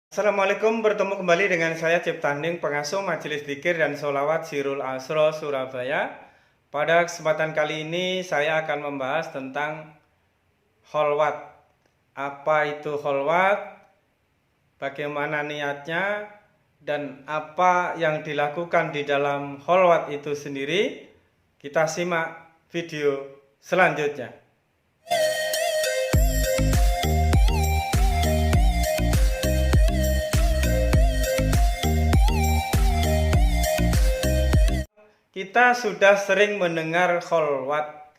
Assalamualaikum, bertemu kembali dengan saya Ciptaning, pengasuh Majelis Dzikir dan Sholawat Sirul Asro Surabaya. Pada kesempatan kali ini saya akan membahas tentang kholwat. Apa itu kholwat, bagaimana niatnya, dan apa yang dilakukan di dalam kholwat itu sendiri. Kita simak video selanjutnya. Kita sudah sering mendengar kholwat,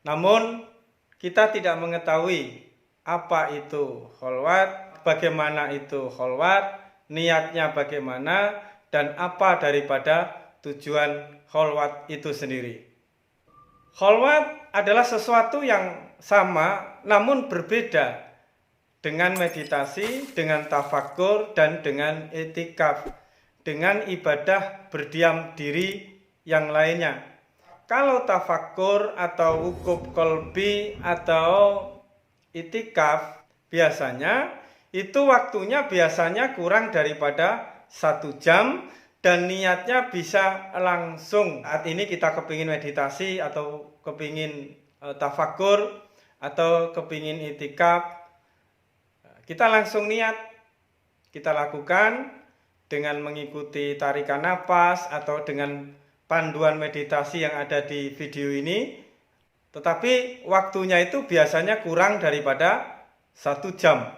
namun kita tidak mengetahui apa itu kholwat, bagaimana itu kholwat, niatnya bagaimana, dan apa daripada tujuan kholwat itu sendiri. Kholwat adalah sesuatu yang sama namun berbeda dengan meditasi, dengan tafakur, dan dengan itikaf, dengan ibadah berdiam diri yang lainnya. Kalau tafakur atau wukuf kolbi atau itikaf, biasanya itu waktunya biasanya kurang daripada 1 jam dan niatnya bisa langsung. Saat ini kita kepingin meditasi atau kepingin tafakur atau kepingin itikaf, kita langsung niat, kita lakukan dengan mengikuti tarikan napas atau dengan panduan meditasi yang ada di video ini, tetapi waktunya itu biasanya kurang daripada 1 jam,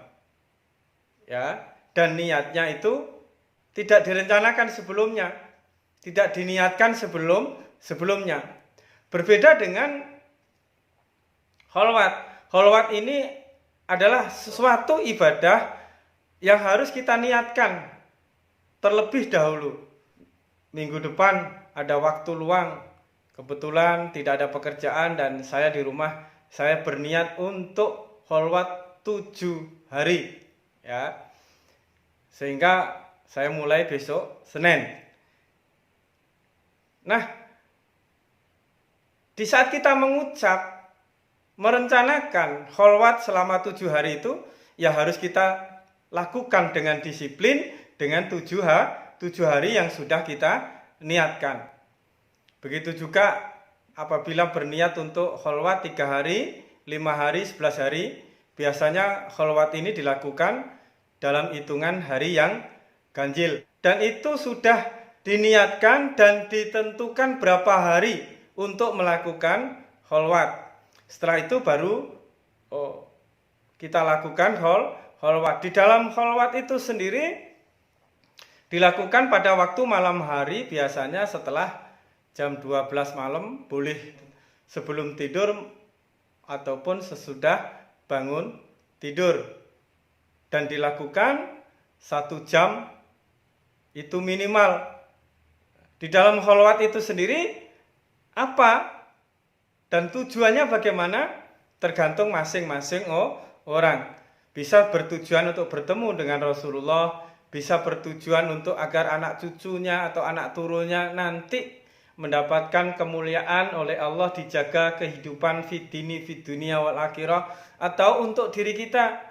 ya. Dan niatnya itu tidak direncanakan sebelumnya, tidak diniatkan sebelumnya. Berbeda dengan kholwat. Kholwat ini adalah sesuatu ibadah yang harus kita niatkan terlebih dahulu. Minggu depan ada waktu luang, kebetulan tidak ada pekerjaan dan saya di rumah, saya berniat untuk kholwat 7 hari, ya. Sehingga saya mulai besok Senin. Nah, di saat kita mengucap, merencanakan kholwat selama 7 hari itu, ya harus kita lakukan dengan disiplin, dengan 7 hari yang sudah kita niatkan. Begitu juga apabila berniat untuk kholwat 3 hari, 5 hari, 11 hari, biasanya kholwat ini dilakukan dalam hitungan hari yang ganjil. Dan itu sudah diniatkan dan ditentukan berapa hari untuk melakukan kholwat. Setelah itu baru kita lakukan kholwat. Di dalam kholwat itu sendiri dilakukan pada waktu malam hari, biasanya setelah jam 12 malam, boleh sebelum tidur ataupun sesudah bangun tidur. Dan dilakukan 1 jam itu minimal. Di dalam kholwat itu sendiri apa dan tujuannya bagaimana tergantung masing-masing orang. Bisa bertujuan untuk bertemu dengan Rasulullah, bisa bertujuan untuk agar anak cucunya atau anak turunnya nanti mendapatkan kemuliaan oleh Allah, dijaga kehidupan fid dunia wal akhirah, atau untuk diri kita.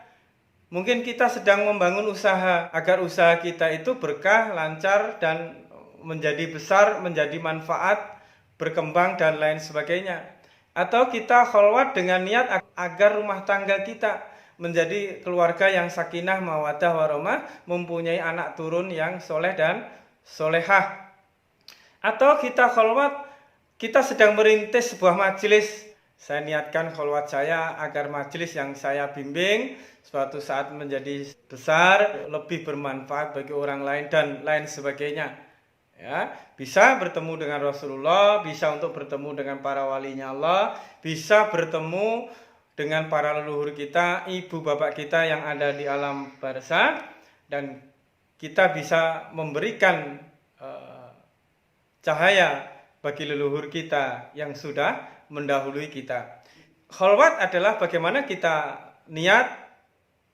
Mungkin kita sedang membangun usaha agar usaha kita itu berkah, lancar, dan menjadi besar, menjadi manfaat, berkembang, dan lain sebagainya. Atau kita kholwat dengan niat agar rumah tangga kita menjadi keluarga yang sakinah, mawaddah, warahmah, mempunyai anak turun yang soleh dan solehah. Atau kita kholwat, kita sedang merintis sebuah majelis. Saya niatkan kholwat saya agar majelis yang saya bimbing suatu saat menjadi besar, lebih bermanfaat bagi orang lain, dan lain sebagainya. Ya, bisa bertemu dengan Rasulullah, bisa untuk bertemu dengan para walinya Allah, bisa bertemu dengan para leluhur kita, ibu bapak kita yang ada di alam barzakh, dan kita bisa memberikan cahaya bagi leluhur kita yang sudah mendahului kita. Kholwat adalah bagaimana kita niat,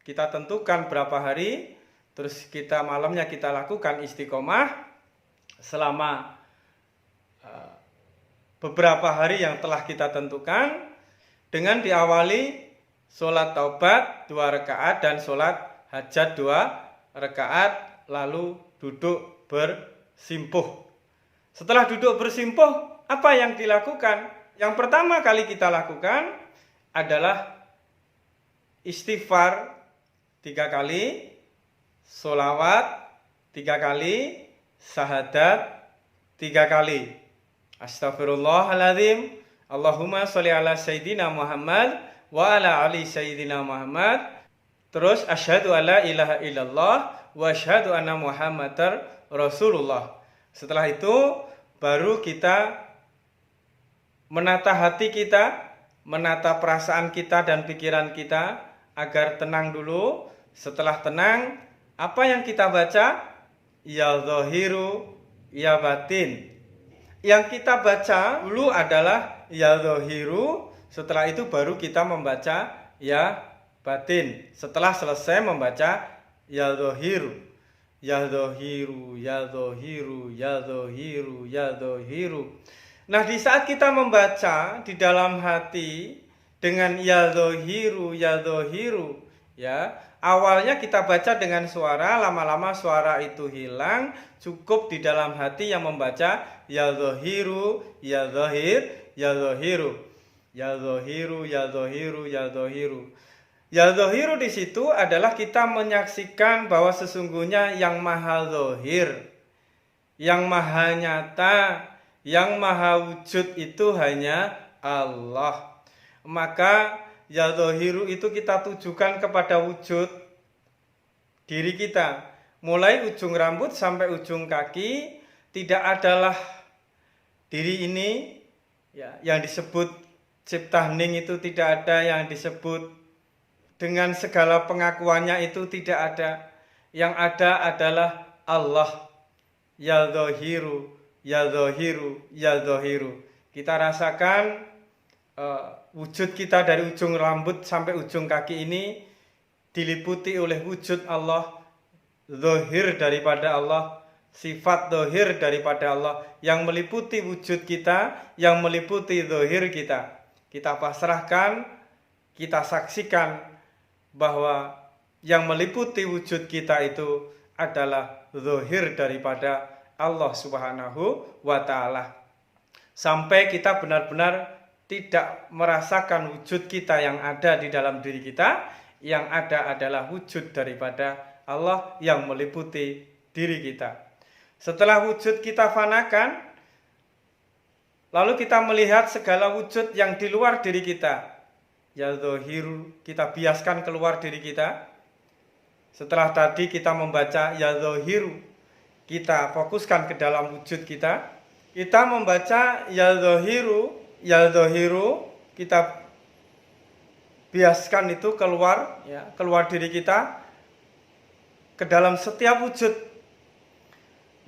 kita tentukan berapa hari, terus kita malamnya kita lakukan istiqomah selama beberapa hari yang telah kita tentukan, dengan diawali sholat taubat 2 rakaat dan sholat hajat 2 rakaat lalu duduk bersimpuh. Setelah duduk bersimpuh, apa yang dilakukan? Yang pertama kali kita lakukan adalah istighfar 3 kali, sholawat 3 kali, syahadat 3 kali. Astagfirullahaladzim, Allahumma sholli ala Sayyidina Muhammad wa ala ali Sayyidina Muhammad. Terus asyhadu alla ilaha illallah wa asyhadu anna Muhammadar Rasulullah. Setelah itu baru kita menata hati kita, menata perasaan kita dan pikiran kita agar tenang dulu. Setelah tenang, apa yang kita baca? Ya zahiru, ya batin. Yang kita baca dulu adalah ya zahiru, setelah itu baru kita membaca ya batin. Setelah selesai membaca ya zahiru, ya zahiru, ya zahiru, ya zahiru, ya zahiru. Nah, di saat kita membaca di dalam hati dengan ya zahiru, ya, awalnya kita baca dengan suara, lama-lama suara itu hilang, cukup di dalam hati yang membaca ya zahiru, ya zahir, ya zahiru, ya zahiru, ya zahiru, ya zahiru. Ya zahiru di situ adalah kita menyaksikan bahwa sesungguhnya yang maha zahir, yang maha nyata, yang maha wujud itu hanya Allah. Maka ya zahiru itu kita tujukan kepada wujud diri kita. Mulai ujung rambut sampai ujung kaki, tidak adalah diri ini ya, yang disebut cipta hening itu tidak ada, yang disebut dengan segala pengakuannya itu tidak ada. Yang ada adalah Allah. Ya zahiru, ya zahiru, ya zahiru. Kita rasakan wujud kita dari ujung rambut sampai ujung kaki ini diliputi oleh wujud Allah, zahir daripada Allah, sifat zahir daripada Allah yang meliputi wujud kita, yang meliputi zahir kita. Kita pasrahkan, kita saksikan bahwa yang meliputi wujud kita itu adalah zahir daripada Allah Subhanahu wa ta'ala. Sampai kita benar-benar tidak merasakan wujud kita yang ada di dalam diri kita, yang ada adalah wujud daripada Allah yang meliputi diri kita. Setelah wujud kita fanakan, lalu kita melihat segala wujud yang di luar diri kita. Ya zahiru, kita biaskan keluar diri kita. Setelah tadi kita membaca ya zahiru, kita fokuskan ke dalam wujud kita. Kita membaca ya zahiru, kita biaskan itu keluar, ya, keluar diri kita ke dalam setiap wujud.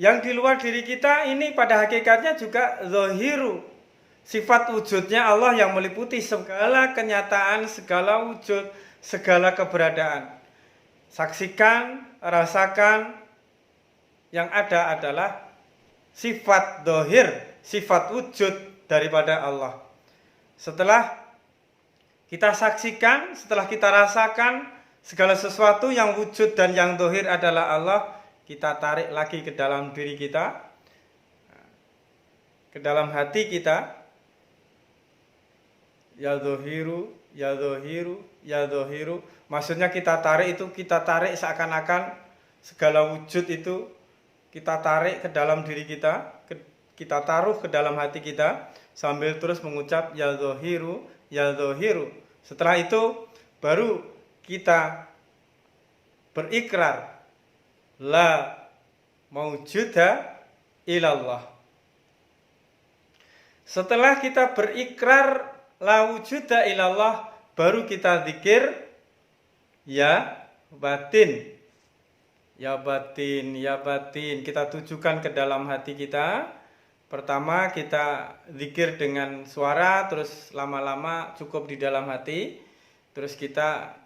Yang di luar diri kita ini pada hakikatnya juga zahiru. Sifat wujudnya Allah yang meliputi segala kenyataan, segala wujud, segala keberadaan. Saksikan, rasakan, yang ada adalah sifat zahir, sifat wujud daripada Allah. Setelah kita saksikan, setelah kita rasakan segala sesuatu yang wujud dan yang zahir adalah Allah, kita tarik lagi ke dalam diri kita, ke dalam hati kita. Ya zahiru, ya zahiru, ya zahiru. Maksudnya kita tarik itu, kita tarik seakan-akan segala wujud itu kita tarik ke dalam diri kita, kita taruh ke dalam hati kita sambil terus mengucap ya zahiru, ya zahiru. Setelah itu baru kita berikrar la maujuda ilallah. Setelah kita berikrar la wujuda ilallah, baru kita zikir ya batin. Ya batin, ya batin. Kita tujukan ke dalam hati kita. Pertama kita zikir dengan suara, terus lama-lama cukup di dalam hati. Terus kita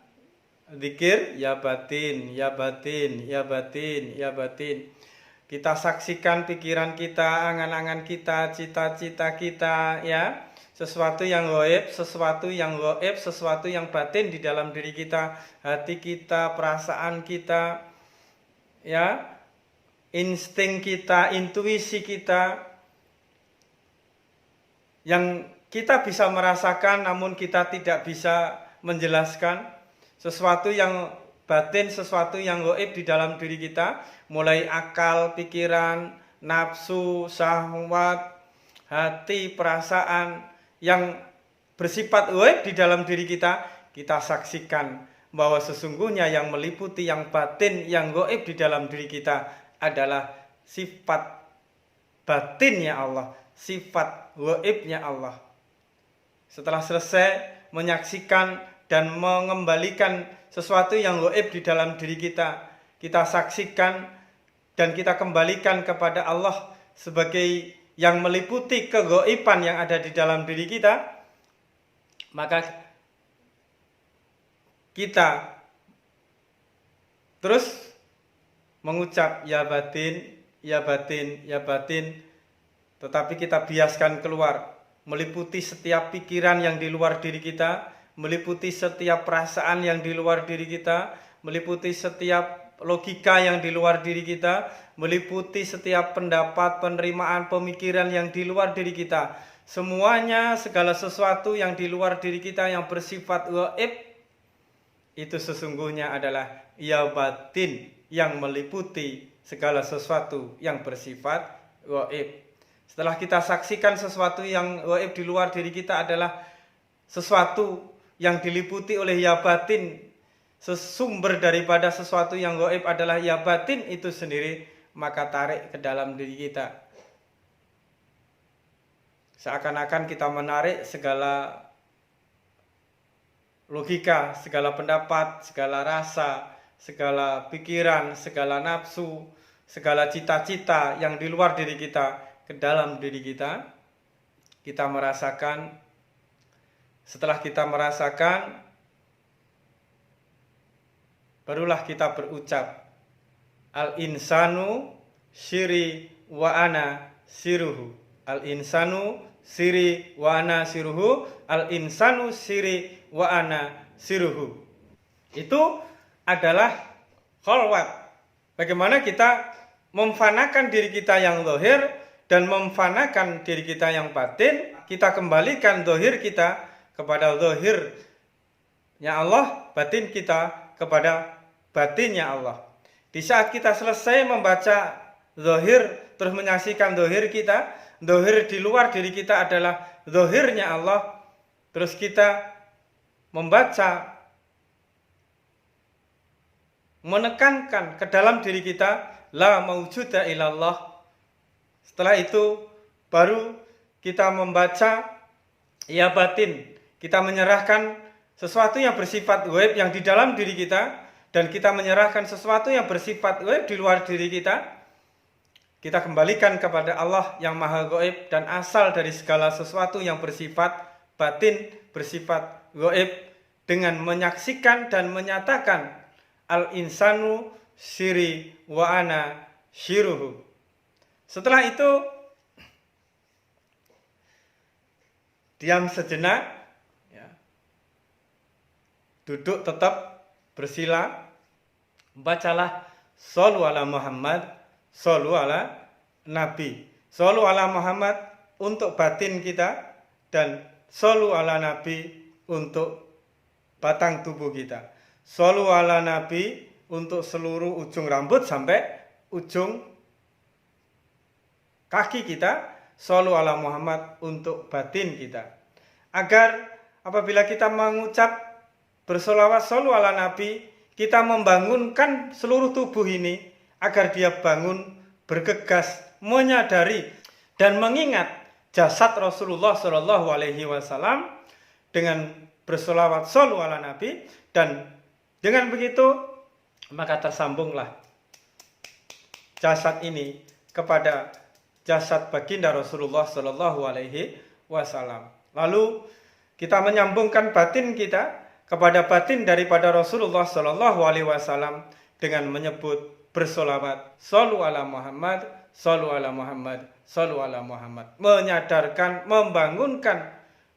zikir ya batin, ya batin, ya batin, ya batin. Kita saksikan pikiran kita, angan-angan kita, cita-cita kita, ya. Sesuatu yang gaib, sesuatu yang gaib, sesuatu yang batin di dalam diri kita, hati kita, perasaan kita. ya, insting kita, intuisi kita yang kita bisa merasakan namun kita tidak bisa menjelaskan, sesuatu yang batin, sesuatu yang gaib di dalam diri kita, mulai akal, pikiran, nafsu, syahwat, hati, perasaan yang bersifat gaib di dalam diri kita, kita saksikan bahwa sesungguhnya yang meliputi, yang batin, yang gaib di dalam diri kita adalah sifat batinnya Allah, sifat gaibnya Allah. Setelah selesai menyaksikan dan mengembalikan sesuatu yang gaib di dalam diri kita, kita saksikan dan kita kembalikan kepada Allah sebagai yang meliputi kegaiban yang ada di dalam diri kita, maka kita terus mengucap ya batin, ya batin, ya batin, tetapi kita biaskan keluar, meliputi setiap pikiran yang di luar diri kita, meliputi setiap perasaan yang di luar diri kita, meliputi setiap logika yang di luar diri kita, meliputi setiap pendapat, penerimaan, pemikiran yang di luar diri kita. Semuanya, segala sesuatu yang di luar diri kita yang bersifat gaib, itu sesungguhnya adalah ya batin yang meliputi segala sesuatu yang bersifat gaib. Setelah kita saksikan sesuatu yang gaib di luar diri kita adalah sesuatu yang diliputi oleh ya batin, sesumber daripada sesuatu yang gaib adalah ya batin itu sendiri, maka tarik ke dalam diri kita. Seakan-akan kita menarik segala logika, segala pendapat, segala rasa, segala pikiran, segala nafsu, segala cita-cita yang di luar diri kita ke dalam diri kita. Kita merasakan, setelah kita merasakan, barulah kita berucap al-insanu siri wa ana siruhu. Al-insanu siri wa ana siruhu. Al-insanu siri wa ana siruhu. Itu adalah khalwat. Bagaimana kita memfanakan diri kita yang zahir dan memfanakan diri kita yang batin. Kita kembalikan zahir kita kepada zahirnya Allah, batin kita kepada batinnya Allah. Di saat kita selesai membaca zahir, terus menyaksikan zahir kita, zahir di luar diri kita adalah zahirnya Allah, terus kita membaca, menekankan ke dalam diri kita la maujuda illallah. Setelah itu baru kita membaca ya batin, kita menyerahkan sesuatu yang bersifat gaib yang di dalam diri kita, dan kita menyerahkan sesuatu yang bersifat gaib di luar diri kita. Kita kembalikan kepada Allah yang maha gaib dan asal dari segala sesuatu yang bersifat batin, bersifat gaib, dengan menyaksikan dan menyatakan al-insanu siri wa ana syiruhu. Setelah itu diam sejenak, ya, duduk tetap bersila, bacalah shollu ala Muhammad, shollu ala Nabi. Shollu ala Muhammad untuk batin kita dan shollu ala Nabi untuk batang tubuh kita. Shollu ala Nabi untuk seluruh ujung rambut sampai ujung kaki kita. Shollu ala Muhammad untuk batin kita. Agar apabila kita mengucap bersolawat shollu ala Nabi, kita membangunkan seluruh tubuh ini agar dia bangun, bergegas, menyadari dan mengingat jasad Rasulullah Shallallahu Alaihi Wasallam dengan bersolawat shollu ala Nabi, dan dengan begitu maka tersambunglah jasad ini kepada jasad baginda Rasulullah Shallallahu Alaihi Wasallam. Lalu kita menyambungkan batin kita kepada batin daripada Rasulullah Shallallahu Alaihi Wasallam dengan menyebut bersolawat shollu ala Muhammad, shollu ala Muhammad, shollu ala Muhammad. Menyadarkan, membangunkan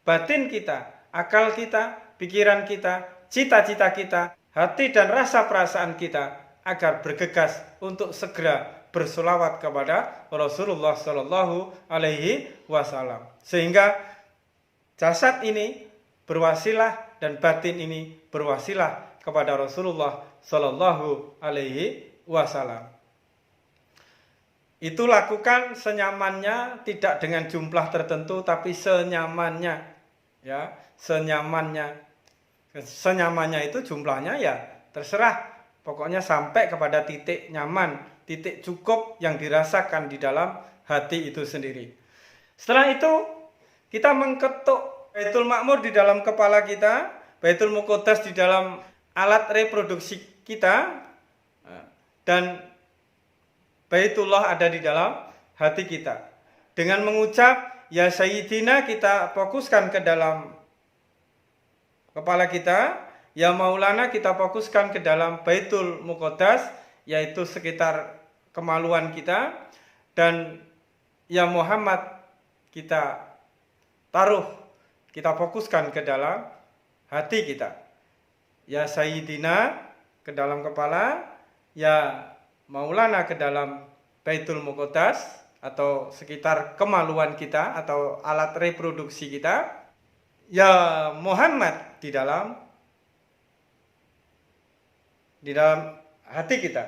batin kita, akal kita, pikiran kita, cita-cita kita, hati dan rasa perasaan kita agar bergegas untuk segera bersolawat kepada Rasulullah Shallallahu Alaihi Wasallam, sehingga jasad ini berwasilah dan batin ini berwasilah kepada Rasulullah Shallallahu Alaihi Wasallam. Itu lakukan senyamannya, tidak dengan jumlah tertentu, tapi senyamannya, ya, senyamannya. Senyamannya itu jumlahnya ya terserah. Pokoknya sampai kepada titik nyaman, titik cukup yang dirasakan di dalam hati itu sendiri. Setelah itu, kita mengketuk Baitul Ma'mur di dalam kepala kita, Baitul Muqaddas di dalam alat reproduksi kita, dan Baitullah ada di dalam hati kita. Dengan mengucap Ya Sayyidina, kita fokuskan ke dalam kepala kita. Ya Maulana, kita fokuskan ke dalam Baitul Muqaddas, yaitu sekitar kemaluan kita. Dan Ya Muhammad, kita taruh, kita fokuskan ke dalam hati kita. Ya Sayyidina ke dalam kepala, Ya Maulana ke dalam Baitul Muqaddas, atau sekitar kemaluan kita atau alat reproduksi kita. Ya Muhammad di dalam hati kita.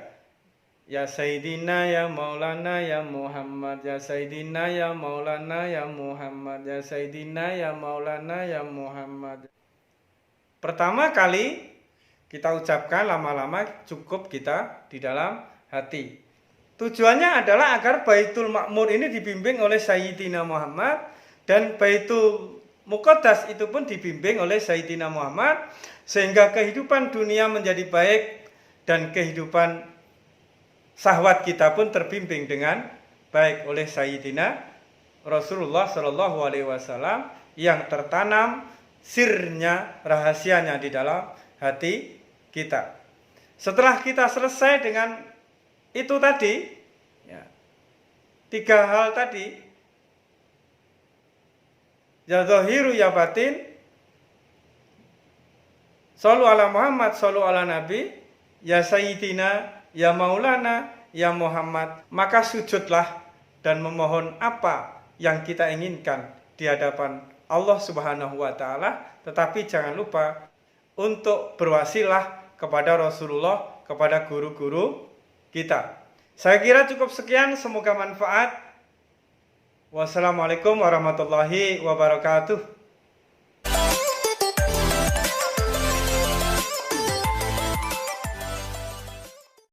Ya Sayyidina, Ya Maulana, Ya Muhammad. Ya Sayyidina, Ya Maulana, Ya Muhammad. Ya Sayyidina, Ya Maulana, Ya Muhammad. Pertama kali kita ucapkan, lama-lama cukup kita di dalam hati. Tujuannya adalah agar Baitul Ma'mur ini dibimbing oleh Sayyidina Muhammad, dan Baitul Muqaddas itu pun dibimbing oleh Sayyidina Muhammad, sehingga kehidupan dunia menjadi baik dan kehidupan syahwat kita pun terbimbing dengan baik oleh Sayyidina Rasulullah Shallallahu Alaihi Wasallam yang tertanam sirnya, rahasianya di dalam hati kita. Setelah kita selesai dengan itu tadi, ya, 3 hal tadi, ya zahiru ya batin, shollu ala Muhammad, shollu ala Nabi, Ya Sayyidina, Ya Maulana, Ya Muhammad, maka sujudlah dan memohon apa yang kita inginkan di hadapan Allah Subhanahu wa Ta'ala. Tetapi jangan lupa untuk berwasilah kepada Rasulullah, kepada guru-guru kita. Saya kira cukup sekian, semoga manfaat. Wassalamualaikum warahmatullahi wabarakatuh.